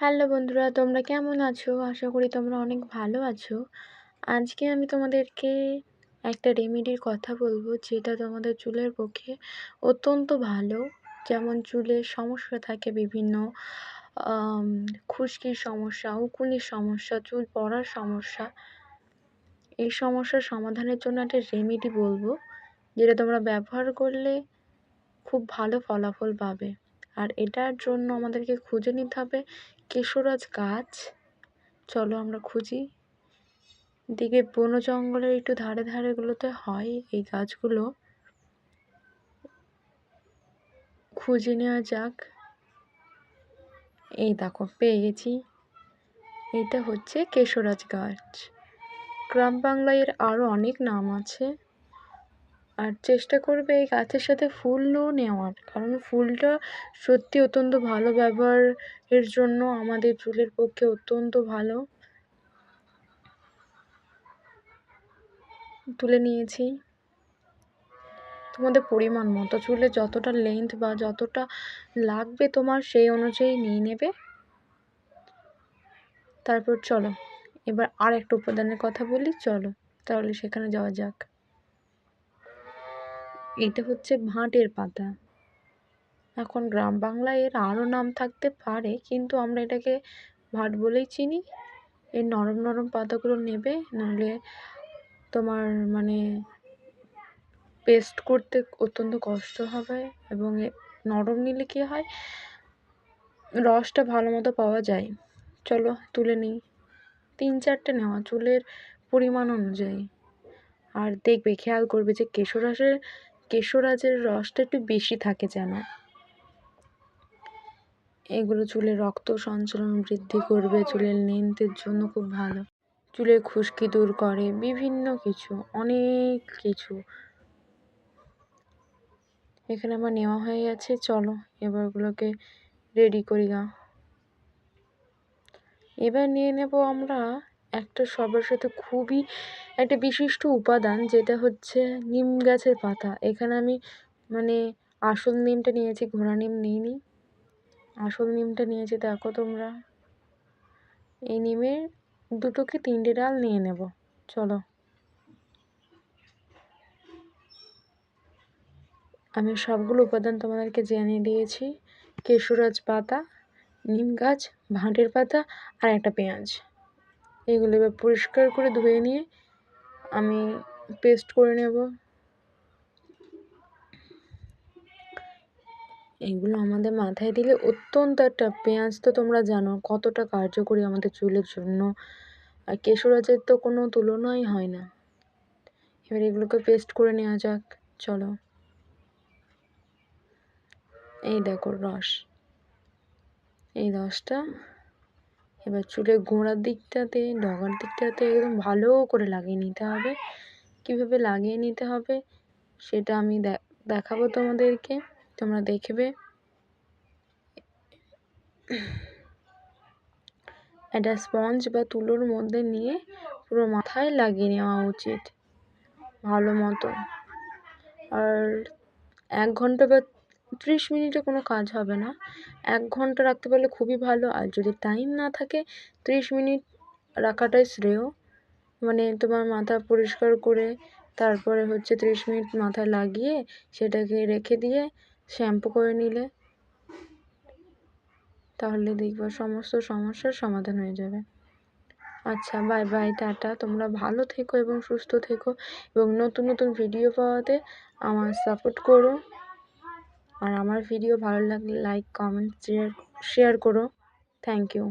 Hello বন্ধুরা, তোমরা কেমন আছো? আশা করি তোমরা অনেক ভালো আছো। আজকে আমি তোমাদেরকে একটা রেমেডির কথা বলবো, যেটা তোমাদের চুলের পক্ষে অত্যন্ত ভালো। যেমন চুলের সমস্যা থাকে বিভিন্ন, আম খুশকির সমস্যা, উকুনির সমস্যা, চুল পড়ার সমস্যা। এই সমস্যার সমাধানের জন্য একটা রেমেডি বলবো, যেটা তোমরা ব্যবহার করলে খুব ভালো ফলাফল পাবে। আর এটার জন্য আমাদেরকে খুঁজে নিতে হবে কেশরাজ গাছ। চলো আমরা খুঁজি। দিকে বন জঙ্গলের একটু ধারে ধারেগুলোতে হয় এই গাছগুলো। খুঁজে নেওয়া যাক। এই দেখো, পেয়ে গেছি। এটা হচ্ছে কেশরাজ গাছ। গ্রাম বাংলায় এর আরও অনেক নাম আছে। আর চেষ্টা করবে এই গাছের সাথে ফুলও নেওয়ার, কারণ ফুলটা সত্যি অত্যন্ত ভালো ব্যবহারের জন্য, আমাদের চুলের পক্ষে অত্যন্ত ভালো। তুলে নিয়েছি। তোমাদের পরিমাণ মতো চুলে যতটা লেন্থ বা যতটা লাগবে তোমার, সেই অনুযায়ী নিয়ে নেবে। তারপর চলো এবার আর একটা উপাদানের কথা বলি। চলো তাহলে সেখানে যাওয়া যাক। এটা হচ্ছে ভাঁটের পাতা। এখন গ্রাম বাংলায় এর আরও নাম থাকতে পারে, কিন্তু আমরা এটাকে ভাট বলেই চিনি। এর নরম নরম পাতাগুলো নেবে, নাহলে তোমার পেস্ট করতে অত্যন্ত কষ্ট হবে। এবং নরম নিলে কী হয়, রসটা ভালো মতো পাওয়া যায়। চলো তুলে নিই। 3-4টে নেওয়া, চুলের পরিমাণ অনুযায়ী। আর দেখবে, খেয়াল করবে যে কেশরাজের রসটা একটু বেশি থাকে যেন। এগুলো চুলের রক্ত সঞ্চালন বৃদ্ধি করবে, চুলের লেন্থের জন্য খুব ভালো। চুলের খুশকি দূর করে, বিভিন্ন কিছু, অনেক কিছু। এখানে আমার নেওয়া হয়ে গেছে। চলো এবার ওগুলোকে রেডি করি গা। এবার নিয়ে নেব আমরা একটা সবার সাথে খুবই একটা বিশিষ্ট উপাদান, যেটা হচ্ছে নিম গাছের পাতা। এখানে আমি আসল নিমটা নিয়েছি, ঘোড়া নিম নিইনি। আসল নিমটা নিয়েছি, দেখো তোমরা। এই নিমের 2 কি 3টে ডাল নিয়ে নেব। চলো, আমি সবগুলো উপাদান তোমাদেরকে জানিয়ে দিয়েছি। কেশরাজ পাতা, নিম গাছ, ভাঁটের পাতা আর একটা পেঁয়াজ। এগুলো এবার পরিষ্কার করে ধুয়ে নিয়ে আমি পেস্ট করে নেব। এগুলো আমাদের মাথায় দিলে অত্যন্ত একটা, পেঁয়াজ তো তোমরা জানো কতটা কার্যকরী আমাদের চুলের জন্য, আর কেশরাজের তো কোনো তুলনাই হয় না। এবার এগুলোকে পেস্ট করে নেওয়া যাক। চলো, এই দেখো রস, এই রসটা এবার চুলের গোড়ার দিকটাতে, ডগার দিকটাতে একদম ভালো করে লাগিয়ে নিতে হবে। কীভাবে লাগিয়ে নিতে হবে সেটা আমি দেখাবো তোমাদেরকে, তোমরা দেখবে। একটা স্পঞ্জ বা তুলোর মধ্যে নিয়ে পুরো মাথায় লাগিয়ে নেওয়া উচিত ভালো মতো। আর 1 ঘন্টা বা 30 মিনিটে কোনো কাজ হবে না। 1 ঘন্টা রাখতে পারলে খুবই ভালো। আর যদি টাইম না থাকে, 30 মিনিট রাখাটাই শ্রেয়। তোমার মাথা পরিষ্কার করে তারপরে 30 মিনিট মাথায় লাগিয়ে সেটাকে রেখে দিয়ে শ্যাম্পু করে নিলে, তাহলে দেখবে সমস্ত সমস্যার সমাধান হয়ে যাবে। আচ্ছা, বাই বাই, টাটা। তোমরা ভালো থেকো এবং সুস্থ থেকো, এবং নতুন নতুন ভিডিও পাওয়াতে আমার সাপোর্ট করো। আর আমার ভিডিও ভালো লাগলে লাইক, কমেন্ট, শেয়ার করো। Thank you.